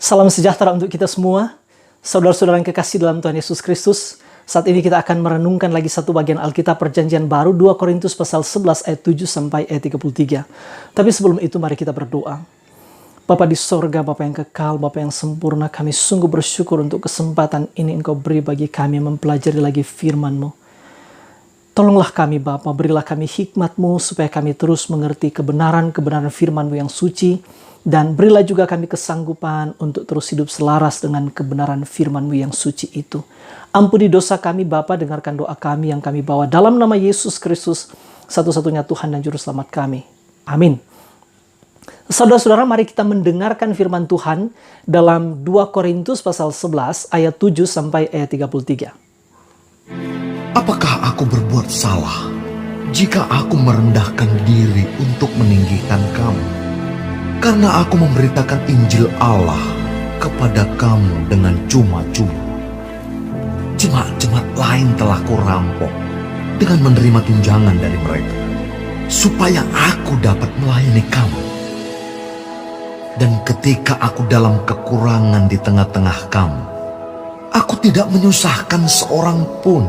Salam sejahtera untuk kita semua, saudara-saudara yang kekasih dalam Tuhan Yesus Kristus. Saat ini kita akan merenungkan lagi satu bagian Alkitab Perjanjian Baru, 2 Korintus pasal 11 ayat 7 sampai ayat 33. Tapi sebelum itu mari kita berdoa. Bapa di sorga, Bapa yang kekal, Bapa yang sempurna, kami sungguh bersyukur untuk kesempatan ini Engkau beri bagi kami mempelajari lagi firman-Mu. Tolonglah kami Bapa, berilah kami hikmat-Mu supaya kami terus mengerti kebenaran-kebenaran firman-Mu yang suci. Dan berilah juga kami kesanggupan untuk terus hidup selaras dengan kebenaran firman-Mu yang suci itu. Ampuni dosa kami Bapa, dengarkan doa kami yang kami bawa dalam nama Yesus Kristus, satu-satunya Tuhan dan Juru Selamat kami. Amin. Saudara-saudara, mari kita mendengarkan firman Tuhan dalam 2 Korintus pasal 11 ayat 7 sampai ayat 33. Apakah aku berbuat salah jika aku merendahkan diri untuk meninggikan kamu? Karena aku memberitakan Injil Allah kepada kamu dengan cuma-cuma. Jemaat-jemaat lain telah kurampok dengan menerima tunjangan dari mereka, supaya aku dapat melayani kamu. Dan ketika aku dalam kekurangan di tengah-tengah kamu, aku tidak menyusahkan seorang pun.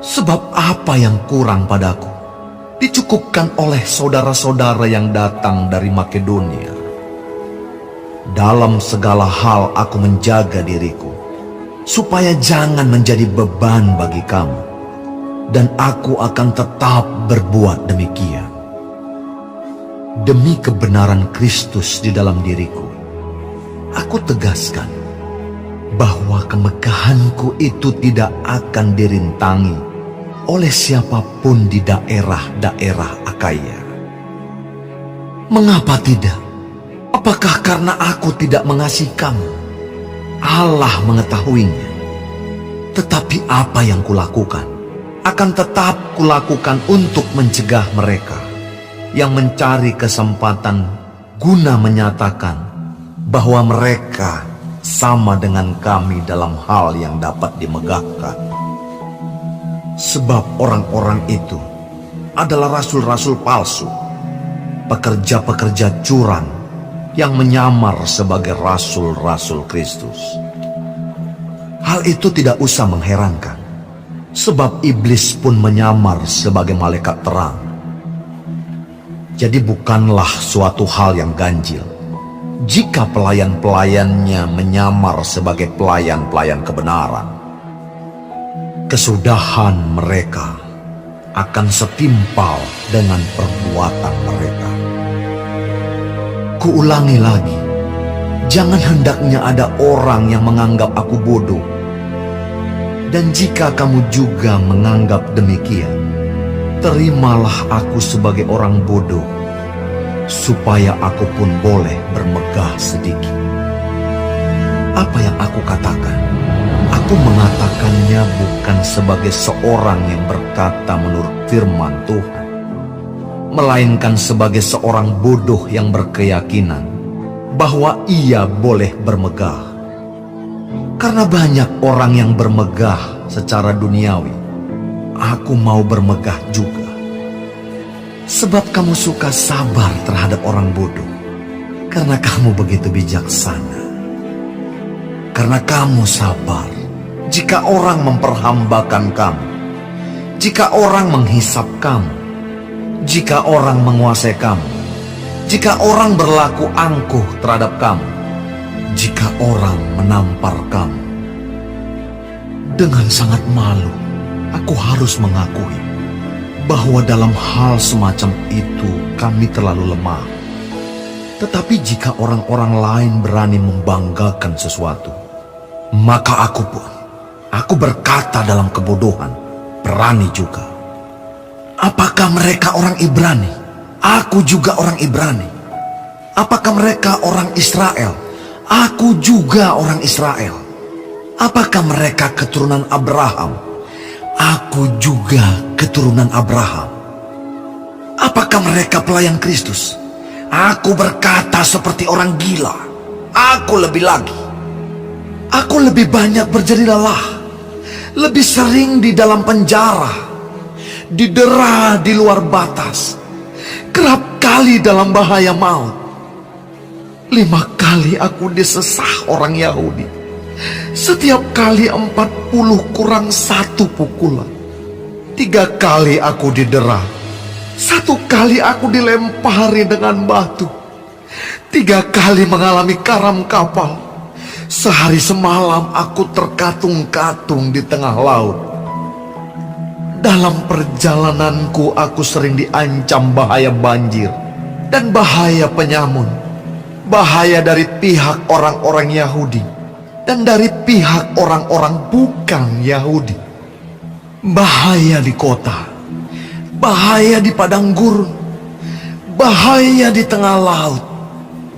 Sebab apa yang kurang padaku dicukupkan oleh saudara-saudara yang datang dari Makedonia. Dalam segala hal aku menjaga diriku, supaya jangan menjadi beban bagi kamu, dan aku akan tetap berbuat demikian. Demi kebenaran Kristus di dalam diriku, aku tegaskan bahwa kemegahanku itu tidak akan dirintangi oleh siapapun di daerah-daerah Akaya. Mengapa tidak? Apakah karena aku tidak mengasihi kamu? Allah mengetahuinya. Tetapi apa yang kulakukan akan tetap kulakukan untuk mencegah mereka yang mencari kesempatan guna menyatakan bahwa mereka sama dengan kami dalam hal yang dapat dimegahkan. Sebab orang-orang itu adalah rasul-rasul palsu, pekerja-pekerja curang yang menyamar sebagai rasul-rasul Kristus. Hal itu tidak usah mengherankan, sebab iblis pun menyamar sebagai malaikat terang. Jadi bukanlah suatu hal yang ganjil jika pelayan-pelayannya menyamar sebagai pelayan-pelayan kebenaran. Kesudahan mereka akan setimpal dengan perbuatan mereka. Kuulangi lagi, jangan hendaknya ada orang yang menganggap aku bodoh. Dan jika kamu juga menganggap demikian, terimalah aku sebagai orang bodoh, supaya aku pun boleh bermegah sedikit. Apa yang aku katakan, aku mengatakannya bukan sebagai seorang yang berkata menurut firman Tuhan, melainkan sebagai seorang bodoh yang berkeyakinan bahwa ia boleh bermegah. Karena banyak orang yang bermegah secara duniawi, aku mau bermegah juga. Sebab kamu suka sabar terhadap orang bodoh, karena kamu begitu bijaksana. Karena kamu sabar jika orang memperhambakan kamu, jika orang menghisap kamu, jika orang menguasai kamu, jika orang berlaku angkuh terhadap kamu, jika orang menampar kamu. Dengan sangat malu, aku harus mengakui bahwa dalam hal semacam itu kami terlalu lemah. Tetapi jika orang-orang lain berani membanggakan sesuatu, maka aku berkata dalam kebodohan, berani juga. Apakah mereka orang Ibrani? Aku juga orang Ibrani. Apakah mereka orang Israel? Aku juga orang Israel. Apakah mereka keturunan Abraham? Aku juga keturunan Abraham. Apakah mereka pelayan Kristus? Aku berkata seperti orang gila. Aku lebih lagi. Aku lebih banyak berjerih lelah, lebih sering di dalam penjara, didera di luar batas, kerap kali dalam bahaya maut. 5 kali aku disesah orang Yahudi. Setiap kali 40 kurang 1 pukulan. 3 kali aku didera. 1 kali aku dilempari dengan batu. 3 kali mengalami karam kapal. Sehari semalam aku terkatung-katung di tengah laut. Dalam perjalananku aku sering diancam bahaya banjir dan bahaya penyamun. Bahaya dari pihak orang-orang Yahudi dan dari pihak orang-orang bukan Yahudi. Bahaya di kota, bahaya di padang gurun, bahaya di tengah laut,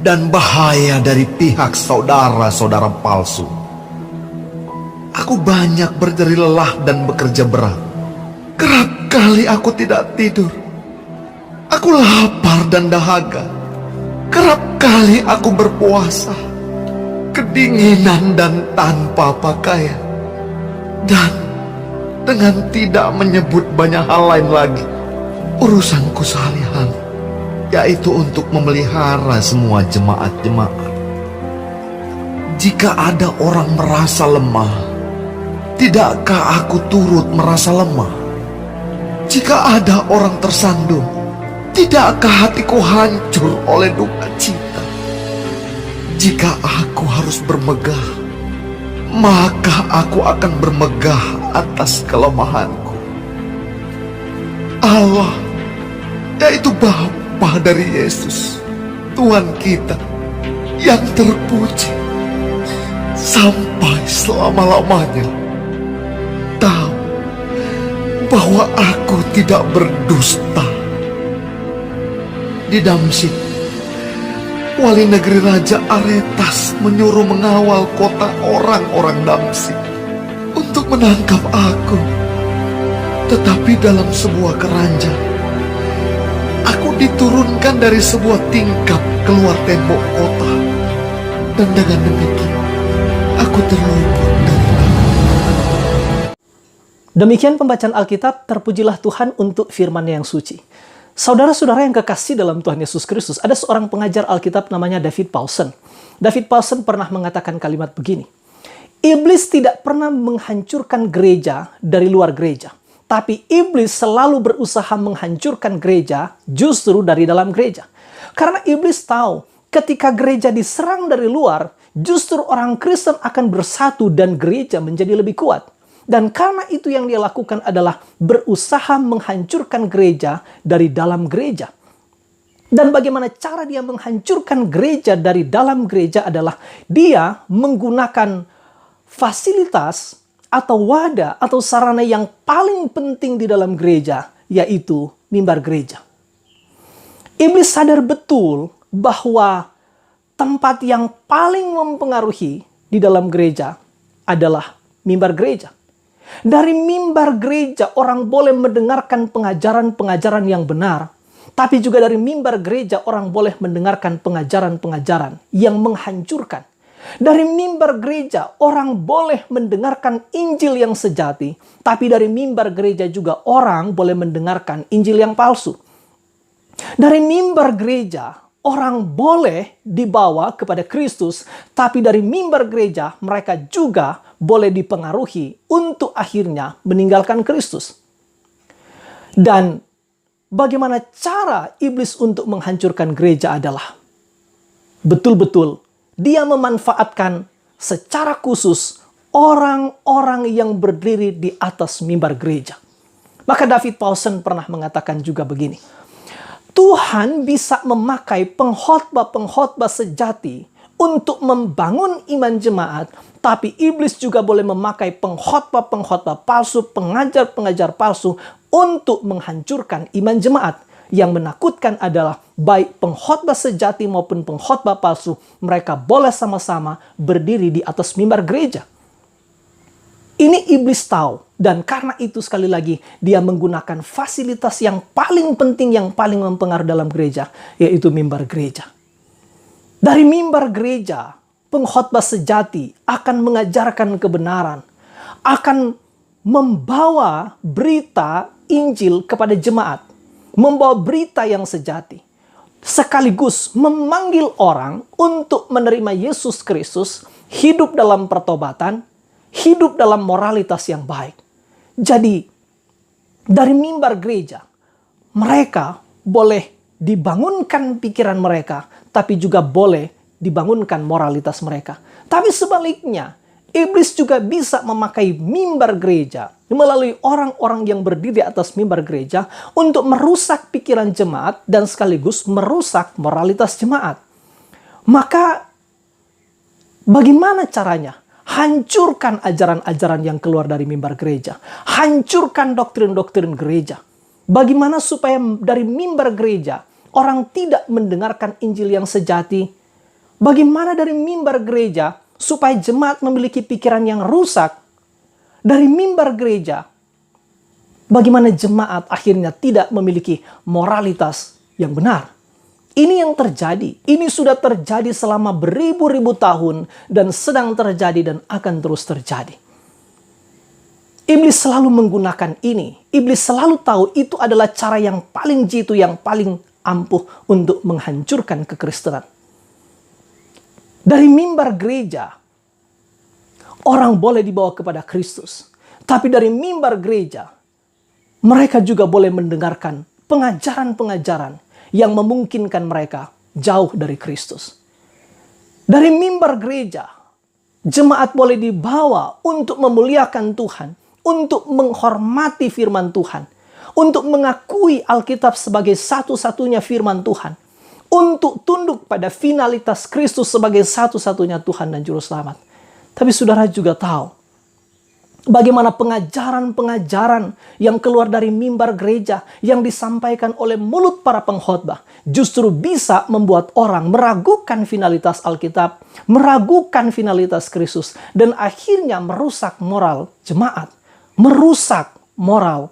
dan bahaya dari pihak saudara-saudara palsu. Aku banyak berderi lelah dan bekerja berat. Kerap kali aku tidak tidur. Aku lapar dan dahaga. Kerap kali aku berpuasa, kedinginan dan tanpa pakaian. Dan dengan tidak menyebut banyak hal lain lagi, urusanku sehari-hari, yaitu untuk memelihara semua jemaat-jemaat. Jika ada orang merasa lemah, tidakkah aku turut merasa lemah? Jika ada orang tersandung, tidakkah hatiku hancur oleh duka cita? Jika aku harus bermegah, maka aku akan bermegah atas kelemahanku. Allah, yaitu Bapa dari Yesus, Tuhan kita, yang terpuji sampai selama-lamanya, tahu bahwa aku tidak berdusta. Di Damsyik, wali negeri Raja Aretas menyuruh mengawal kota orang-orang Damsyik untuk menangkap aku. Tetapi dalam sebuah keranjang, aku diturunkan dari sebuah tingkap keluar tembok kota, dan dengan demikian aku terluput dari laut. Demikian pembacaan Alkitab. Terpujilah Tuhan untuk firman-Nya yang suci. Saudara-saudara yang kekasih dalam Tuhan Yesus Kristus, ada seorang pengajar Alkitab namanya David Powson. David Powson pernah mengatakan kalimat begini: iblis tidak pernah menghancurkan gereja dari luar gereja, tapi iblis selalu berusaha menghancurkan gereja justru dari dalam gereja. Karena iblis tahu ketika gereja diserang dari luar, justru orang Kristen akan bersatu dan gereja menjadi lebih kuat. Dan karena itu yang dia lakukan adalah berusaha menghancurkan gereja dari dalam gereja. Dan bagaimana cara dia menghancurkan gereja dari dalam gereja adalah dia menggunakan fasilitas atau wadah atau sarana yang paling penting di dalam gereja, yaitu mimbar gereja. Iblis sadar betul bahwa tempat yang paling mempengaruhi di dalam gereja adalah mimbar gereja. Dari mimbar gereja orang boleh mendengarkan pengajaran-pengajaran yang benar, tapi juga dari mimbar gereja orang boleh mendengarkan pengajaran-pengajaran yang menghancurkan. Dari mimbar gereja orang boleh mendengarkan Injil yang sejati, tapi dari mimbar gereja juga orang boleh mendengarkan Injil yang palsu. Dari mimbar gereja orang boleh dibawa kepada Kristus, tapi dari mimbar gereja mereka juga boleh dipengaruhi untuk akhirnya meninggalkan Kristus. Dan bagaimana cara iblis untuk menghancurkan gereja adalah betul-betul dia memanfaatkan secara khusus orang-orang yang berdiri di atas mimbar gereja. Maka David Powson pernah mengatakan juga begini: Tuhan bisa memakai pengkhotbah-pengkhotbah sejati untuk membangun iman jemaat, tapi iblis juga boleh memakai pengkhotbah-pengkhotbah palsu, pengajar-pengajar palsu untuk menghancurkan iman jemaat. Yang menakutkan adalah baik pengkhotbah sejati maupun pengkhotbah palsu, mereka boleh sama-sama berdiri di atas mimbar gereja. Ini iblis tahu, dan karena itu sekali lagi dia menggunakan fasilitas yang paling penting, yang paling mempengaruhi dalam gereja, yaitu mimbar gereja. Dari mimbar gereja, pengkhotbah sejati akan mengajarkan kebenaran, akan membawa berita Injil kepada jemaat, membawa berita yang sejati. sekaligus memanggil orang untuk menerima Yesus Kristus, hidup dalam pertobatan, hidup dalam moralitas yang baik. Jadi, dari mimbar gereja, mereka boleh dibangunkan pikiran mereka, tapi juga boleh dibangunkan moralitas mereka. Tapi sebaliknya, iblis juga bisa memakai mimbar gereja melalui orang-orang yang berdiri atas mimbar gereja untuk merusak pikiran jemaat dan sekaligus merusak moralitas jemaat. Maka bagaimana caranya? Hancurkan ajaran-ajaran yang keluar dari mimbar gereja. Hancurkan doktrin-doktrin gereja. Bagaimana supaya dari mimbar gereja orang tidak mendengarkan Injil yang sejati? Bagaimana dari mimbar gereja supaya jemaat memiliki pikiran yang rusak? Dari mimbar gereja, bagaimana jemaat akhirnya tidak memiliki moralitas yang benar? Ini yang terjadi. Ini sudah terjadi selama beribu-ribu tahun dan sedang terjadi dan akan terus terjadi. Iblis selalu menggunakan ini. Iblis selalu tahu itu adalah cara yang paling jitu, yang paling ampuh untuk menghancurkan kekristenan. Dari mimbar gereja, orang boleh dibawa kepada Kristus. Tapi dari mimbar gereja, mereka juga boleh mendengarkan pengajaran-pengajaran yang memungkinkan mereka jauh dari Kristus. Dari mimbar gereja, jemaat boleh dibawa untuk memuliakan Tuhan, untuk menghormati firman Tuhan, untuk mengakui Alkitab sebagai satu-satunya firman Tuhan, untuk tunduk pada finalitas Kristus sebagai satu-satunya Tuhan dan Juru Selamat. Tapi saudara juga tahu bagaimana pengajaran-pengajaran yang keluar dari mimbar gereja yang disampaikan oleh mulut para pengkhotbah justru bisa membuat orang meragukan finalitas Alkitab, meragukan finalitas Kristus, dan akhirnya merusak moral jemaat, merusak moral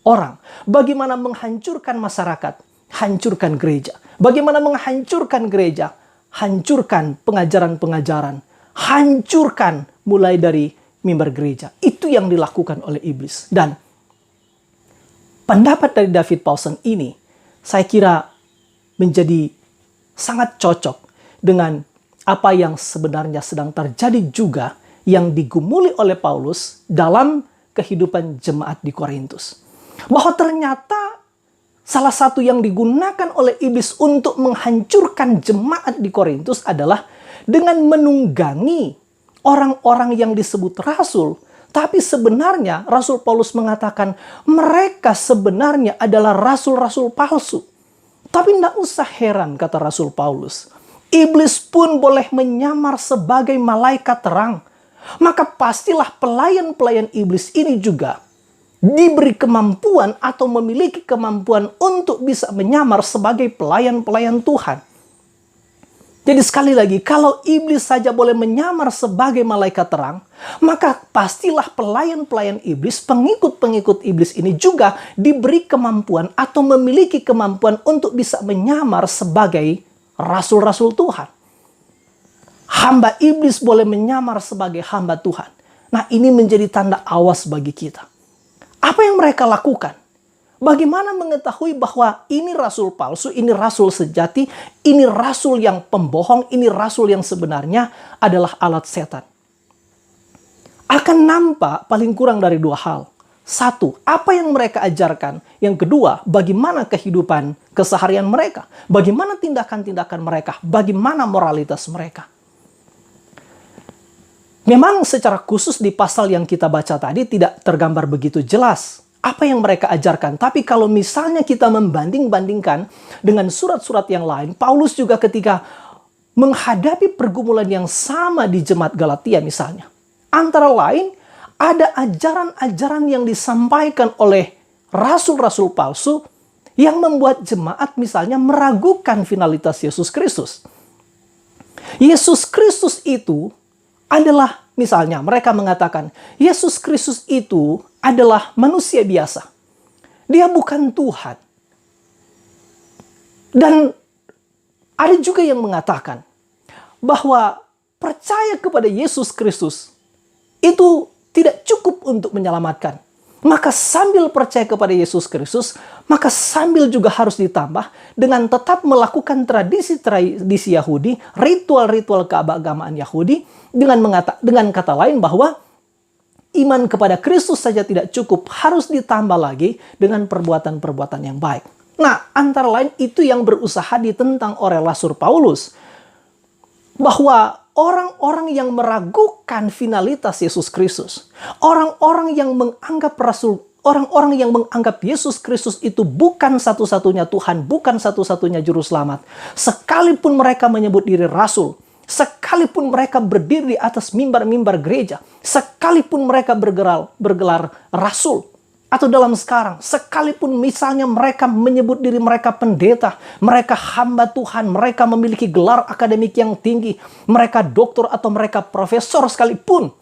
orang. Bagaimana menghancurkan masyarakat, hancurkan gereja. Bagaimana menghancurkan gereja, hancurkan pengajaran-pengajaran, hancurkan mulai dari mimbar gereja. Itu yang dilakukan oleh iblis. Dan pendapat dari David Pawson ini, saya kira menjadi sangat cocok dengan apa yang sebenarnya sedang terjadi juga yang digumuli oleh Paulus dalam kehidupan jemaat di Korintus. Bahwa ternyata salah satu yang digunakan oleh iblis untuk menghancurkan jemaat di Korintus adalah dengan menunggangi orang-orang yang disebut rasul. Tapi sebenarnya Rasul Paulus mengatakan mereka sebenarnya adalah rasul-rasul palsu. Tapi tidak usah heran, kata Rasul Paulus. Iblis pun boleh menyamar sebagai malaikat terang. Maka pastilah pelayan-pelayan iblis ini juga diberi kemampuan atau memiliki kemampuan untuk bisa menyamar sebagai pelayan-pelayan Tuhan. Jadi sekali lagi, kalau iblis saja boleh menyamar sebagai malaikat terang, maka pastilah pelayan-pelayan iblis, pengikut-pengikut iblis ini juga diberi kemampuan atau memiliki kemampuan untuk bisa menyamar sebagai rasul-rasul Tuhan. Hamba iblis boleh menyamar sebagai hamba Tuhan. Nah, ini menjadi tanda awas bagi kita. Apa yang mereka lakukan? Bagaimana mengetahui bahwa ini rasul palsu, ini rasul sejati, ini rasul yang pembohong, ini rasul yang sebenarnya adalah alat setan? Akan nampak paling kurang dari dua hal. Satu, apa yang mereka ajarkan. Yang kedua, bagaimana kehidupan keseharian mereka. Bagaimana tindakan-tindakan mereka. Bagaimana moralitas mereka. Memang secara khusus di pasal yang kita baca tadi tidak tergambar begitu jelas apa yang mereka ajarkan. Tapi kalau misalnya kita membanding-bandingkan dengan surat-surat yang lain, Paulus juga ketika menghadapi pergumulan yang sama di jemaat Galatia misalnya. Antara lain, ada ajaran-ajaran yang disampaikan oleh rasul-rasul palsu yang membuat jemaat misalnya meragukan finalitas Yesus Kristus. Yesus Kristus itu adalah, misalnya mereka mengatakan, Yesus Kristus itu adalah manusia biasa. Dia bukan Tuhan. Dan ada juga yang mengatakan bahwa percaya kepada Yesus Kristus itu tidak cukup untuk menyelamatkan. Maka sambil percaya kepada Yesus Kristus, maka sambil juga harus ditambah dengan tetap melakukan tradisi-tradisi Yahudi, ritual-ritual keagamaan Yahudi, dengan kata lain bahwa iman kepada Kristus saja tidak cukup, harus ditambah lagi dengan perbuatan-perbuatan yang baik. Nah, antara lain itu yang berusaha ditentang oleh Rasul Paulus, bahwa orang-orang yang meragukan finalitas Yesus Kristus, orang-orang yang menganggap Yesus Kristus itu bukan satu-satunya Tuhan, bukan satu-satunya juru selamat, sekalipun mereka menyebut diri rasul, sekalipun mereka berdiri di atas mimbar-mimbar gereja, sekalipun mereka bergelar rasul, atau dalam sekarang, sekalipun misalnya mereka menyebut diri mereka pendeta, mereka hamba Tuhan, mereka memiliki gelar akademik yang tinggi, mereka doktor atau mereka profesor sekalipun,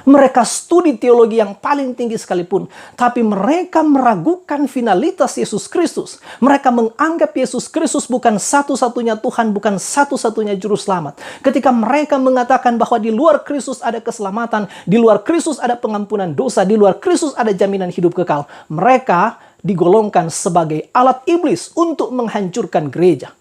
mereka studi teologi yang paling tinggi sekalipun, tapi mereka meragukan finalitas Yesus Kristus. Mereka menganggap Yesus Kristus bukan satu-satunya Tuhan, bukan satu-satunya juru selamat. Ketika mereka mengatakan bahwa di luar Kristus ada keselamatan, di luar Kristus ada pengampunan dosa, di luar Kristus ada jaminan hidup kekal, mereka digolongkan sebagai alat iblis untuk menghancurkan gereja.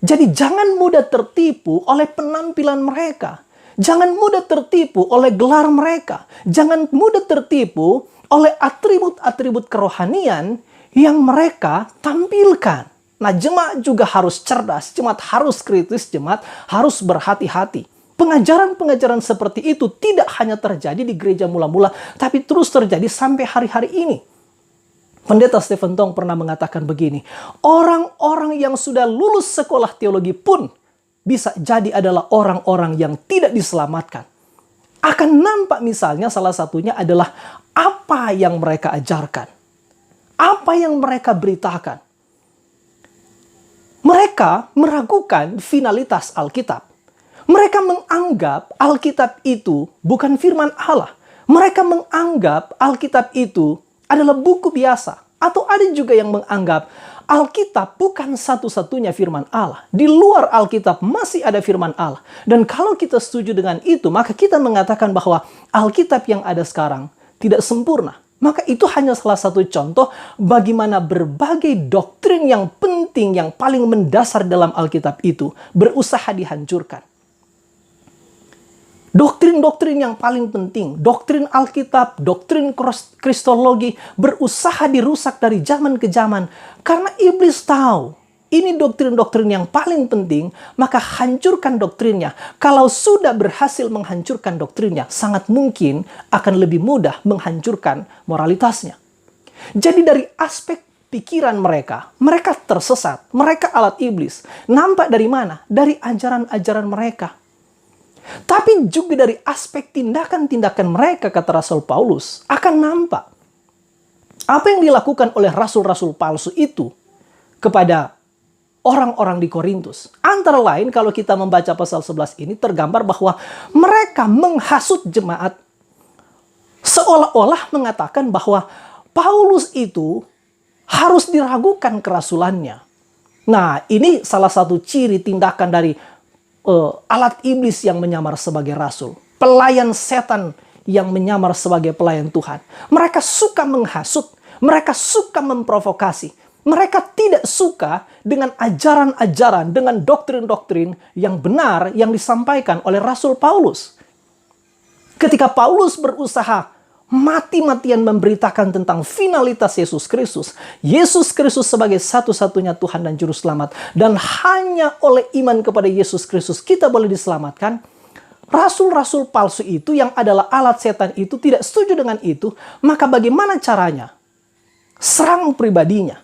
Jadi jangan mudah tertipu oleh penampilan mereka. Jangan mudah tertipu oleh gelar mereka. Jangan mudah tertipu oleh atribut-atribut kerohanian yang mereka tampilkan. Nah, jemaat juga harus cerdas, jemaat harus kritis, jemaat harus berhati-hati. Pengajaran-pengajaran seperti itu tidak hanya terjadi di gereja mula-mula, tapi terus terjadi sampai hari-hari ini. Pendeta Stephen Tong pernah mengatakan begini, orang-orang yang sudah lulus sekolah teologi pun bisa jadi adalah orang-orang yang tidak diselamatkan. Akan nampak misalnya salah satunya adalah apa yang mereka ajarkan. Apa yang mereka beritakan. Mereka meragukan finalitas Alkitab. Mereka menganggap Alkitab itu bukan firman Allah. Mereka menganggap Alkitab itu adalah buku biasa. Atau ada juga yang menganggap Alkitab bukan satu-satunya firman Allah. Di luar Alkitab masih ada firman Allah. Dan kalau kita setuju dengan itu, maka kita mengatakan bahwa Alkitab yang ada sekarang tidak sempurna. Maka itu hanya salah satu contoh bagaimana berbagai doktrin yang penting, yang paling mendasar dalam Alkitab itu berusaha dihancurkan. Doktrin-doktrin yang paling penting, doktrin Alkitab, doktrin Kristologi berusaha dirusak dari zaman ke zaman. Karena iblis tahu, ini doktrin-doktrin yang paling penting, maka hancurkan doktrinnya. Kalau sudah berhasil menghancurkan doktrinnya, sangat mungkin akan lebih mudah menghancurkan moralitasnya. Jadi dari aspek pikiran mereka tersesat, mereka alat iblis. Nampak dari mana? Dari ajaran-ajaran mereka. Tapi juga dari aspek tindakan-tindakan mereka, kata Rasul Paulus, akan nampak apa yang dilakukan oleh rasul-rasul palsu itu kepada orang-orang di Korintus. Antara lain kalau kita membaca pasal 11 ini tergambar bahwa mereka menghasut jemaat seolah-olah mengatakan bahwa Paulus itu harus diragukan kerasulannya. Nah, ini salah satu ciri tindakan dari alat iblis yang menyamar sebagai rasul. Pelayan setan yang menyamar sebagai pelayan Tuhan. Mereka suka menghasut. Mereka suka memprovokasi. Mereka tidak suka dengan ajaran-ajaran, dengan doktrin-doktrin yang benar yang disampaikan oleh Rasul Paulus. Ketika Paulus berusaha mati-matian memberitakan tentang finalitas Yesus Kristus. Yesus Kristus sebagai satu-satunya Tuhan dan Juru Selamat. Dan hanya oleh iman kepada Yesus Kristus kita boleh diselamatkan. Rasul-rasul palsu itu yang adalah alat setan itu tidak setuju dengan itu. Maka bagaimana caranya? Serang pribadinya.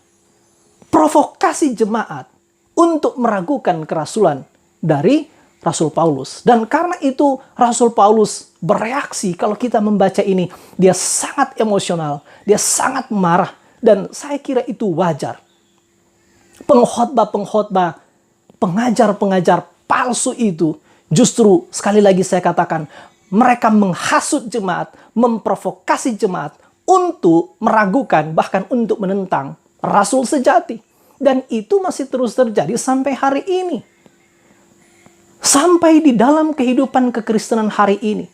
Provokasi jemaat untuk meragukan kerasulan dari Rasul Paulus. Dan karena itu Rasul Paulus bereaksi. Kalau kita membaca ini, dia sangat emosional, dia sangat marah, dan saya kira itu wajar. Pengkhotbah-pengkhotbah, pengajar-pengajar palsu itu justru sekali lagi saya katakan, mereka menghasut jemaat, memprovokasi jemaat untuk meragukan, bahkan untuk menentang Rasul sejati. Dan itu masih terus terjadi sampai hari ini. Sampai di dalam kehidupan kekristenan hari ini.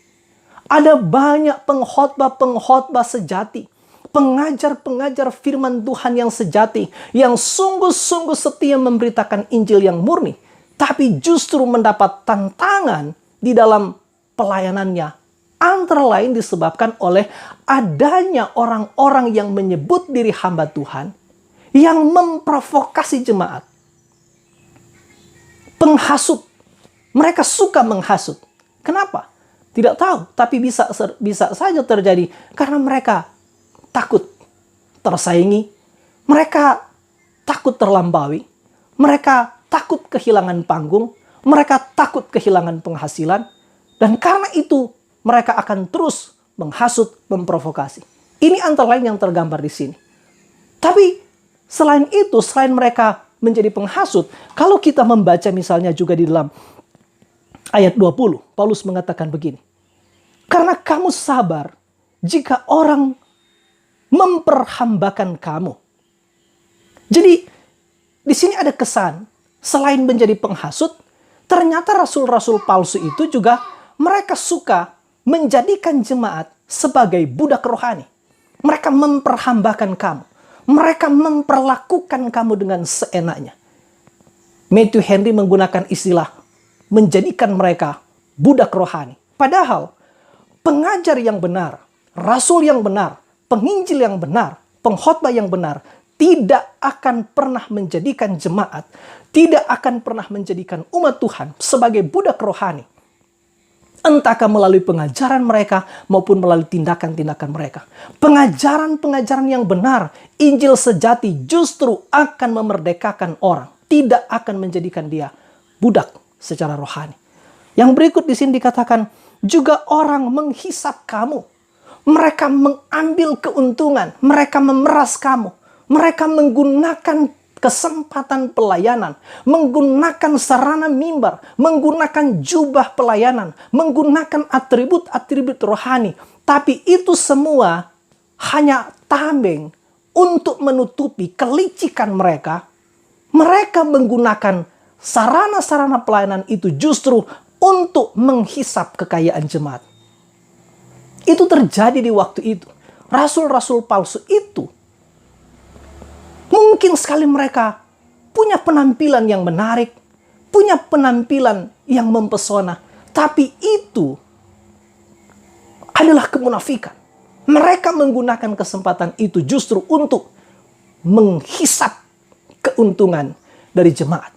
Ada banyak pengkhotbah-pengkhotbah sejati. pengajar-pengajar firman Tuhan yang sejati, yang sungguh-sungguh setia memberitakan Injil yang murni, tapi justru mendapat tantangan di dalam pelayanannya. Antara lain disebabkan oleh adanya orang-orang yang menyebut diri hamba Tuhan, yang memprovokasi jemaat. Penghasut. Mereka suka menghasut. Kenapa? Tidak tahu, tapi bisa saja terjadi karena mereka takut tersaingi, mereka takut terlampaui, mereka takut kehilangan panggung, mereka takut kehilangan penghasilan, dan karena itu mereka akan terus menghasut, memprovokasi. Ini antara lain yang tergambar di sini. Tapi selain itu, selain mereka menjadi penghasut, kalau kita membaca misalnya juga di dalam ayat 20, Paulus mengatakan begini. Karena kamu sabar jika orang memperhambakan kamu. Jadi di sini ada kesan, selain menjadi penghasut, ternyata rasul-rasul palsu itu juga mereka suka menjadikan jemaat sebagai budak rohani. Mereka memperhambakan kamu. Mereka memperlakukan kamu dengan seenaknya. Matthew Henry menggunakan istilah menjadikan mereka budak rohani. Padahal pengajar yang benar, rasul yang benar, penginjil yang benar, pengkhotbah yang benar tidak akan pernah menjadikan jemaat, tidak akan pernah menjadikan umat Tuhan sebagai budak rohani. Entahkah melalui pengajaran mereka maupun melalui tindakan-tindakan mereka. Pengajaran-pengajaran yang benar, Injil sejati justru akan memerdekakan orang, tidak akan menjadikan dia budak secara rohani. Yang berikut di sini dikatakan, juga orang menghisap kamu. Mereka mengambil keuntungan, mereka memeras kamu. Mereka menggunakan kesempatan pelayanan, menggunakan sarana mimbar, menggunakan jubah pelayanan, menggunakan atribut-atribut rohani. Tapi itu semua hanya tameng untuk menutupi kelicikan mereka. Mereka menggunakan sarana-sarana pelayanan itu justru untuk menghisap kekayaan jemaat. Itu terjadi di waktu itu. Rasul-rasul palsu itu mungkin sekali mereka punya penampilan yang menarik, punya penampilan yang mempesona, tapi itu adalah kemunafikan. Mereka menggunakan kesempatan itu justru untuk menghisap keuntungan dari jemaat.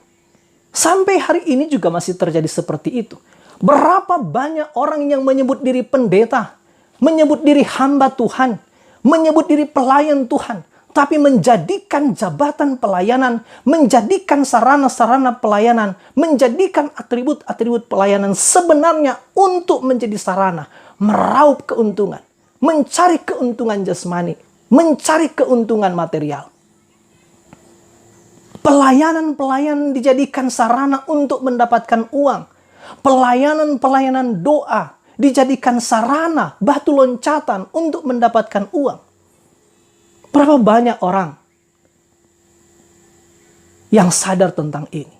Sampai hari ini juga masih terjadi seperti itu. Berapa banyak orang yang menyebut diri pendeta, menyebut diri hamba Tuhan, menyebut diri pelayan Tuhan, tapi menjadikan jabatan pelayanan, menjadikan sarana-sarana pelayanan, menjadikan atribut-atribut pelayanan sebenarnya untuk menjadi sarana meraup keuntungan, mencari keuntungan jasmani, mencari keuntungan material. Pelayanan-pelayanan dijadikan sarana untuk mendapatkan uang. Pelayanan-pelayanan doa dijadikan sarana, batu loncatan untuk mendapatkan uang. Berapa banyak orang yang sadar tentang ini?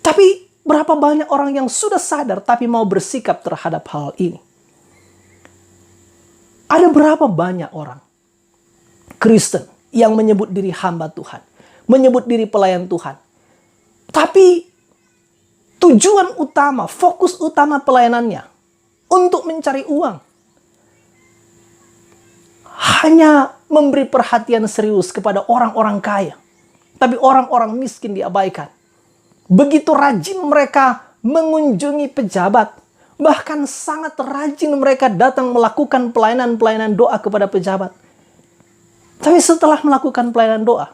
Tapi berapa banyak orang yang sudah sadar tapi mau bersikap terhadap hal ini? Ada berapa banyak orang Kristen yang menyebut diri hamba Tuhan, menyebut diri pelayan Tuhan, tapi tujuan utama, fokus utama pelayanannya untuk mencari uang. Hanya memberi perhatian serius kepada orang-orang kaya. Tapi orang-orang miskin diabaikan. Begitu rajin mereka mengunjungi pejabat. Bahkan sangat rajin mereka datang melakukan pelayanan-pelayanan doa kepada pejabat. Tapi setelah melakukan pelayanan doa,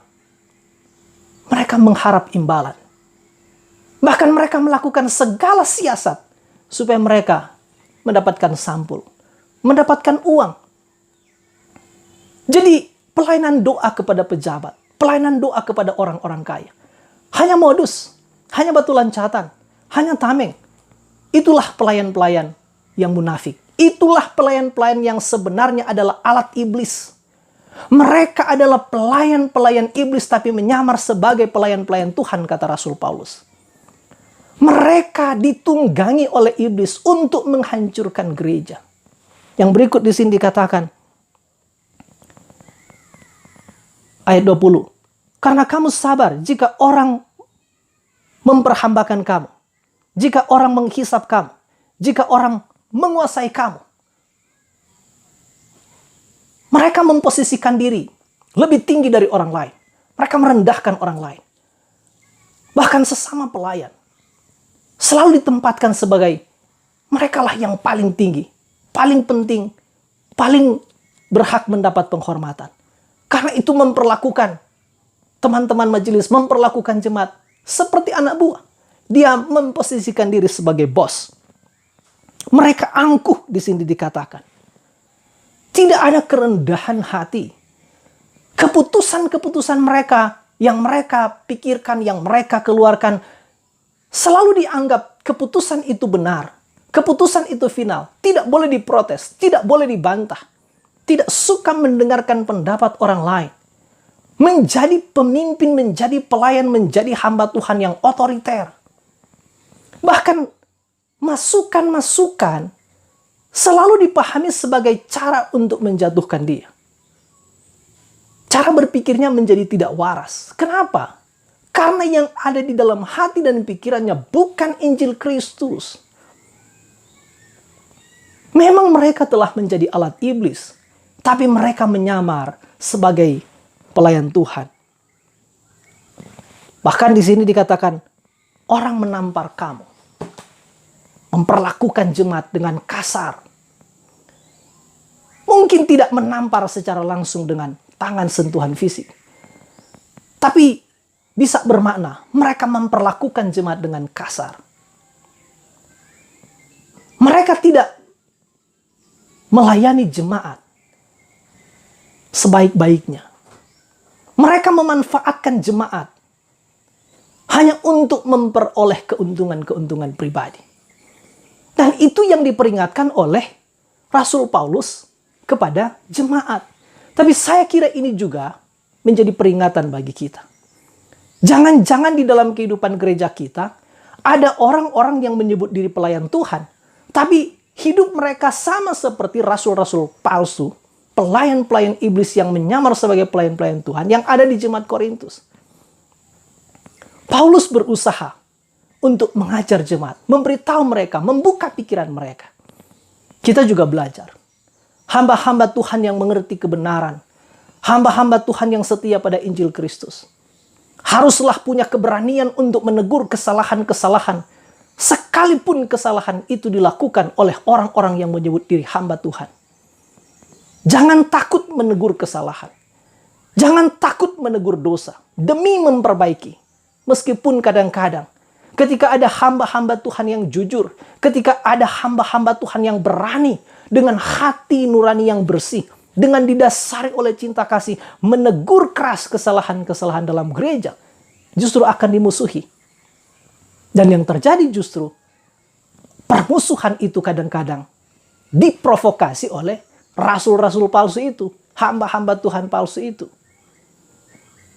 mereka mengharap imbalan. Bahkan mereka melakukan segala siasat supaya mereka mendapatkan sampul, mendapatkan uang. Jadi pelayanan doa kepada pejabat, pelayanan doa kepada orang-orang kaya, hanya modus, hanya batu loncatan, hanya tameng. Itulah pelayan-pelayan yang munafik. Itulah pelayan-pelayan yang sebenarnya adalah alat iblis. Mereka adalah pelayan-pelayan iblis tapi menyamar sebagai pelayan-pelayan Tuhan, kata Rasul Paulus. Mereka ditunggangi oleh iblis untuk menghancurkan gereja. Yang berikut di sini dikatakan, Ayat 20. Karena kamu sabar jika orang memperhambakan kamu, jika orang menghisap kamu, jika orang menguasai kamu. Mereka memposisikan diri lebih tinggi dari orang lain. Mereka merendahkan orang lain. Bahkan sesama pelayan selalu ditempatkan sebagai merekalah yang paling tinggi, paling penting, paling berhak mendapat penghormatan. Karena itu memperlakukan teman-teman majelis, memperlakukan jemaat seperti anak buah. Dia memposisikan diri sebagai bos. Mereka angkuh di sini dikatakan. Tidak ada kerendahan hati. Keputusan-keputusan mereka yang mereka pikirkan, yang mereka keluarkan, selalu dianggap keputusan itu benar. Keputusan itu final. Tidak boleh diprotes, tidak boleh dibantah. Tidak suka mendengarkan pendapat orang lain. Menjadi pemimpin, menjadi pelayan, menjadi hamba Tuhan yang otoriter. Bahkan masukan-masukan selalu dipahami sebagai cara untuk menjatuhkan dia. Cara berpikirnya menjadi tidak waras. Kenapa? Karena yang ada di dalam hati dan pikirannya bukan Injil Kristus. Memang mereka telah menjadi alat iblis, tapi mereka menyamar sebagai pelayan Tuhan. Bahkan di sini dikatakan, orang menampar kamu, memperlakukan jemaat dengan kasar. Mungkin tidak menampar secara langsung dengan tangan sentuhan fisik. Tapi bisa bermakna mereka memperlakukan jemaat dengan kasar. Mereka tidak melayani jemaat sebaik-baiknya. Mereka memanfaatkan jemaat hanya untuk memperoleh keuntungan-keuntungan pribadi. Dan itu yang diperingatkan oleh Rasul Paulus kepada jemaat. Tapi saya kira ini juga menjadi peringatan bagi kita. Jangan-jangan di dalam kehidupan gereja kita ada orang-orang yang menyebut diri pelayan Tuhan, tapi hidup mereka sama seperti rasul-rasul palsu, pelayan-pelayan iblis yang menyamar sebagai pelayan-pelayan Tuhan yang ada di jemaat Korintus. Paulus berusaha untuk mengajar jemaat, memberitahu mereka, membuka pikiran mereka. Kita juga belajar. Hamba-hamba Tuhan yang mengerti kebenaran, hamba-hamba Tuhan yang setia pada Injil Kristus, haruslah punya keberanian untuk menegur kesalahan-kesalahan, sekalipun kesalahan itu dilakukan oleh orang-orang yang menyebut diri hamba Tuhan. Jangan takut menegur kesalahan. Jangan takut menegur dosa demi memperbaiki. Meskipun kadang-kadang ketika ada hamba-hamba Tuhan yang jujur, ketika ada hamba-hamba Tuhan yang berani dengan hati nurani yang bersih, dengan didasari oleh cinta kasih, menegur keras kesalahan-kesalahan dalam gereja, justru akan dimusuhi. Dan yang terjadi justru, permusuhan itu kadang-kadang diprovokasi oleh rasul-rasul palsu itu, hamba-hamba Tuhan palsu itu.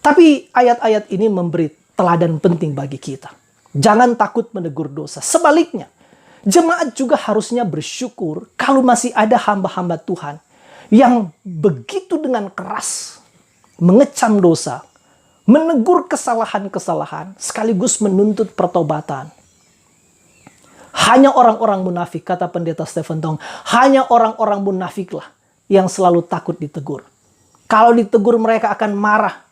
Tapi ayat-ayat ini memberi teladan penting bagi kita. Jangan takut menegur dosa. Sebaliknya, jemaat juga harusnya bersyukur kalau masih ada hamba-hamba Tuhan yang begitu dengan keras mengecam dosa, menegur kesalahan-kesalahan, sekaligus menuntut pertobatan. Hanya orang-orang munafik, kata pendeta Stephen Tong, hanya orang-orang munafiklah yang selalu takut ditegur. Kalau ditegur mereka akan marah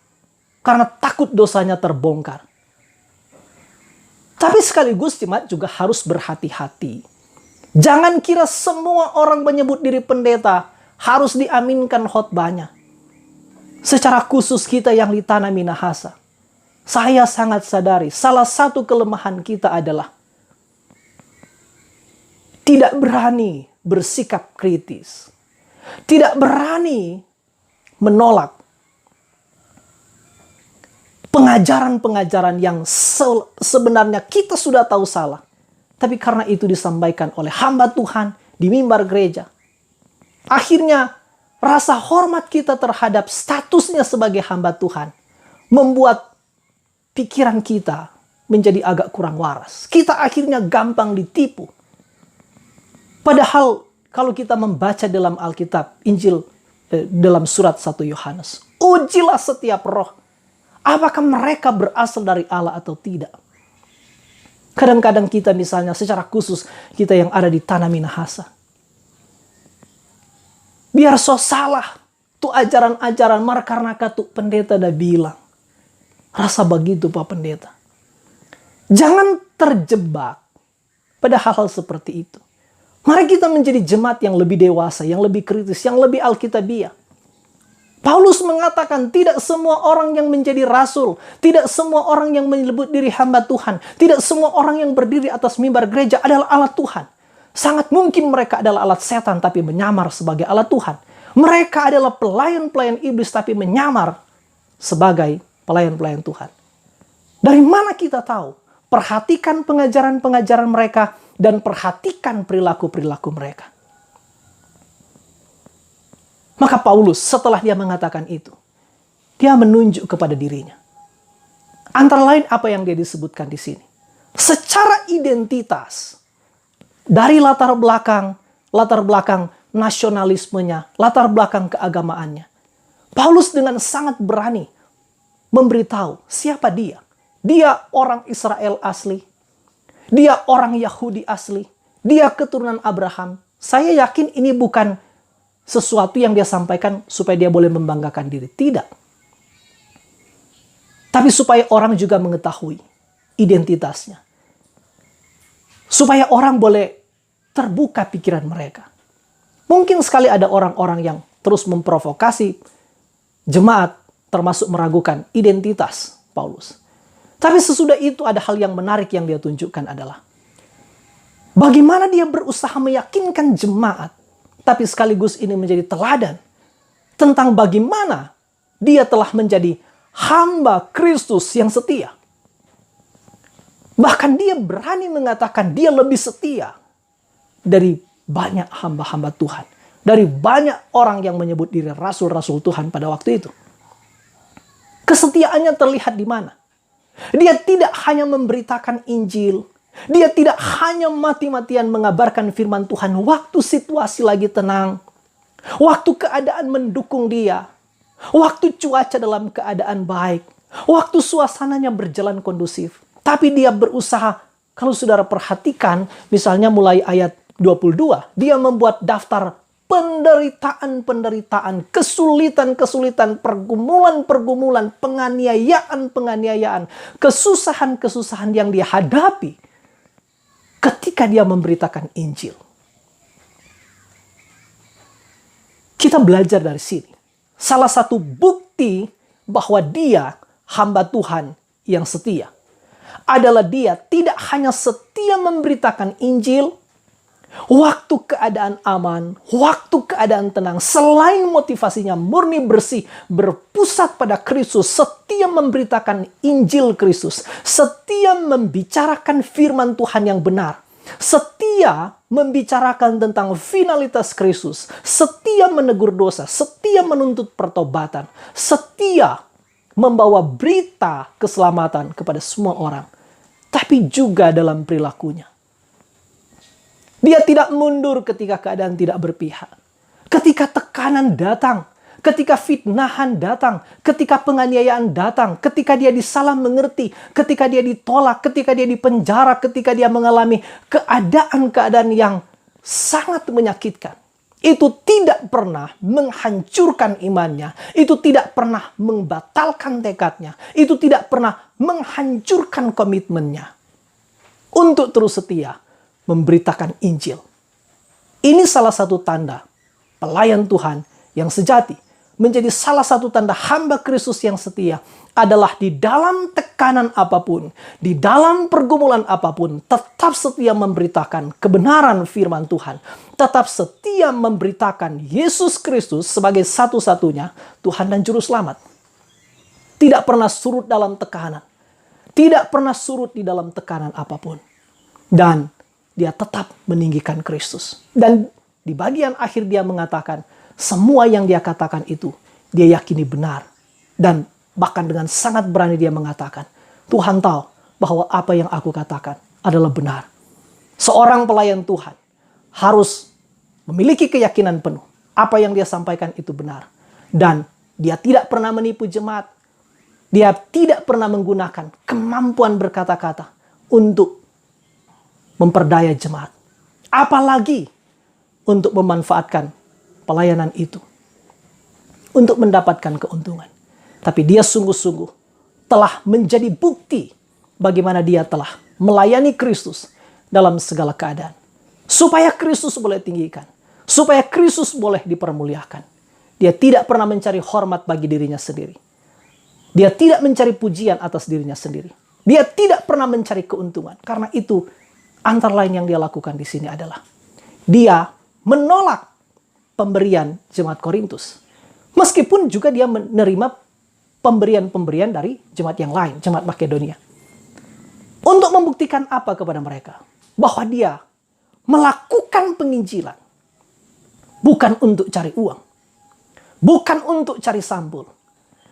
karena takut dosanya terbongkar. Tapi sekaligus jemaat juga harus berhati-hati. Jangan kira semua orang menyebut diri pendeta harus diaminkan khotbahnya. Secara khusus kita yang di tanah Minahasa, saya sangat sadari salah satu kelemahan kita adalah tidak berani bersikap kritis. Tidak berani menolak pengajaran-pengajaran yang sebenarnya kita sudah tahu salah. Tapi karena itu disampaikan oleh hamba Tuhan di mimbar gereja. Akhirnya rasa hormat kita terhadap statusnya sebagai hamba Tuhan membuat pikiran kita menjadi agak kurang waras. Kita akhirnya gampang ditipu. Padahal kalau kita membaca dalam Alkitab, Injil dalam surat 1 Yohanes. Ujilah setiap roh. Apakah mereka berasal dari Allah atau tidak? Kadang-kadang kita misalnya secara khusus kita yang ada di tanah Minahasa. Biar so salah. Tu ajaran-ajaran karena tu pendeta dah bilang. Rasa begitu Pak Pendeta. Jangan terjebak pada hal-hal seperti itu. Mari kita menjadi jemaat yang lebih dewasa, yang lebih kritis, yang lebih alkitabiah. Paulus mengatakan tidak semua orang yang menjadi rasul, tidak semua orang yang menyebut diri hamba Tuhan, tidak semua orang yang berdiri atas mimbar gereja adalah alat Tuhan. Sangat mungkin mereka adalah alat setan tapi menyamar sebagai alat Tuhan. Mereka adalah pelayan-pelayan iblis tapi menyamar sebagai pelayan-pelayan Tuhan. Dari mana kita tahu? Perhatikan pengajaran-pengajaran mereka dan perhatikan perilaku-perilaku mereka. Maka Paulus setelah dia mengatakan itu, dia menunjuk kepada dirinya. Antara lain apa yang dia disebutkan di sini. Secara identitas, dari latar belakang nasionalismenya, latar belakang keagamaannya, Paulus dengan sangat berani memberitahu siapa dia. Dia orang Israel asli, dia orang Yahudi asli, dia keturunan Abraham. Saya yakin ini bukan sesuatu yang dia sampaikan supaya dia boleh membanggakan diri. Tidak. Tapi supaya orang juga mengetahui identitasnya. Supaya orang boleh terbuka pikiran mereka. Mungkin sekali ada orang-orang yang terus memprovokasi jemaat, termasuk meragukan identitas Paulus. Tapi sesudah itu ada hal yang menarik yang dia tunjukkan adalah bagaimana dia berusaha meyakinkan jemaat, tapi sekaligus ini menjadi teladan tentang bagaimana dia telah menjadi hamba Kristus yang setia. Bahkan dia berani mengatakan dia lebih setia dari banyak hamba-hamba Tuhan. Dari banyak orang yang menyebut diri rasul-rasul Tuhan pada waktu itu. Kesetiaannya terlihat di mana? Dia tidak hanya memberitakan Injil. Dia tidak hanya mati-matian mengabarkan firman Tuhan waktu situasi lagi tenang. Waktu keadaan mendukung dia. Waktu cuaca dalam keadaan baik. Waktu suasananya berjalan kondusif. Tapi dia berusaha, kalau saudara perhatikan, misalnya mulai ayat 22. Dia membuat daftar penderitaan-penderitaan, kesulitan-kesulitan, pergumulan-pergumulan, penganiayaan-penganiayaan, kesusahan-kesusahan yang dia hadapi ketika dia memberitakan Injil. Kita belajar dari sini. Salah satu bukti bahwa dia hamba Tuhan yang setia adalah dia tidak hanya setia memberitakan Injil waktu keadaan aman, waktu keadaan tenang, selain motivasinya murni bersih, berpusat pada Kristus, setia memberitakan Injil Kristus, setia membicarakan firman Tuhan yang benar, setia membicarakan tentang finalitas Kristus, setia menegur dosa, setia menuntut pertobatan, setia membawa berita keselamatan kepada semua orang, tapi juga dalam perilakunya. Dia tidak mundur ketika keadaan tidak berpihak. Ketika tekanan datang, ketika fitnahan datang, ketika penganiayaan datang, ketika dia disalah mengerti, ketika dia ditolak, ketika dia dipenjara, ketika dia mengalami keadaan-keadaan yang sangat menyakitkan. Itu tidak pernah menghancurkan imannya. Itu tidak pernah membatalkan tekadnya. Itu tidak pernah menghancurkan komitmennya untuk terus setia memberitakan Injil. Ini salah satu tanda pelayan Tuhan yang sejati. Menjadi salah satu tanda hamba Kristus yang setia adalah di dalam tekanan apapun, di dalam pergumulan apapun, tetap setia memberitakan kebenaran firman Tuhan. Tetap setia memberitakan Yesus Kristus sebagai satu-satunya Tuhan dan Juru Selamat. Tidak pernah surut dalam tekanan. Tidak pernah surut di dalam tekanan apapun. Dan dia tetap meninggikan Kristus. Dan di bagian akhir dia mengatakan, semua yang dia katakan itu, dia yakini benar. Dan bahkan dengan sangat berani dia mengatakan, Tuhan tahu bahwa apa yang aku katakan adalah benar. Seorang pelayan Tuhan harus memiliki keyakinan penuh, apa yang dia sampaikan itu benar. Dan dia tidak pernah menipu jemaat. Dia tidak pernah menggunakan kemampuan berkata-kata untuk memperdaya jemaat. Apalagi untuk memanfaatkan pelayanan itu untuk mendapatkan keuntungan. Tapi dia sungguh-sungguh telah menjadi bukti bagaimana dia telah melayani Kristus dalam segala keadaan. Supaya Kristus boleh tinggikan. Supaya Kristus boleh dipermuliakan. Dia tidak pernah mencari hormat bagi dirinya sendiri. Dia tidak mencari pujian atas dirinya sendiri. Dia tidak pernah mencari keuntungan. Karena itu antara lain yang dia lakukan di sini adalah dia menolak pemberian jemaat Korintus. Meskipun juga dia menerima pemberian-pemberian dari jemaat yang lain, jemaat Makedonia. Untuk membuktikan apa kepada mereka? Bahwa dia melakukan penginjilan. Bukan untuk cari uang. Bukan untuk cari sambul.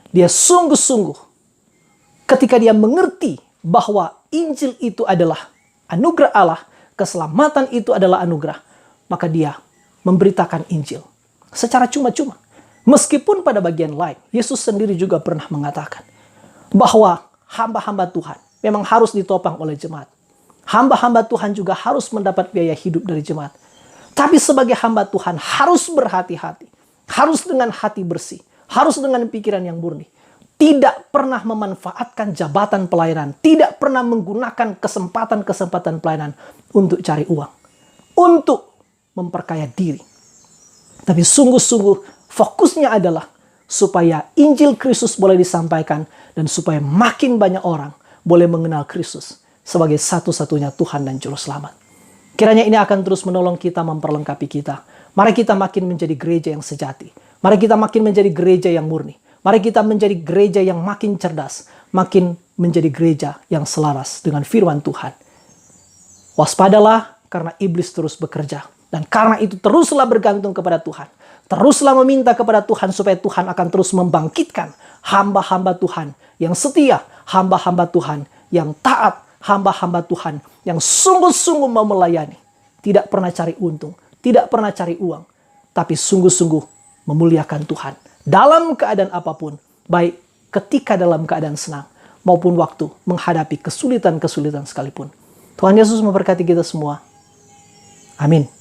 Dia sungguh-sungguh ketika dia mengerti bahwa Injil itu adalah anugerah Allah, keselamatan itu adalah anugerah, maka dia memberitakan Injil secara cuma-cuma. Meskipun pada bagian lain, Yesus sendiri juga pernah mengatakan bahwa hamba-hamba Tuhan memang harus ditopang oleh jemaat. Hamba-hamba Tuhan juga harus mendapat biaya hidup dari jemaat. Tapi sebagai hamba Tuhan harus berhati-hati. Harus dengan hati bersih. Harus dengan pikiran yang murni. Tidak pernah memanfaatkan jabatan pelayanan. Tidak pernah menggunakan kesempatan-kesempatan pelayanan untuk cari uang. Untuk memperkaya diri. Tapi sungguh-sungguh fokusnya adalah supaya Injil Kristus boleh disampaikan dan supaya makin banyak orang boleh mengenal Kristus sebagai satu-satunya Tuhan dan Juru Selamat. Kiranya ini akan terus menolong kita, memperlengkapi kita. Mari kita makin menjadi gereja yang sejati. Mari kita makin menjadi gereja yang murni. Mari kita menjadi gereja yang makin cerdas, makin menjadi gereja yang selaras dengan firman Tuhan. Waspadalah karena iblis terus bekerja. Dan karena itu teruslah bergantung kepada Tuhan. Teruslah meminta kepada Tuhan supaya Tuhan akan terus membangkitkan hamba-hamba Tuhan yang setia, hamba-hamba Tuhan yang taat, hamba-hamba Tuhan yang sungguh-sungguh mau melayani. Tidak pernah cari untung, tidak pernah cari uang, tapi sungguh-sungguh memuliakan Tuhan. Dalam keadaan apapun, baik ketika dalam keadaan senang, maupun waktu menghadapi kesulitan-kesulitan sekalipun. Tuhan Yesus memberkati kita semua. Amin.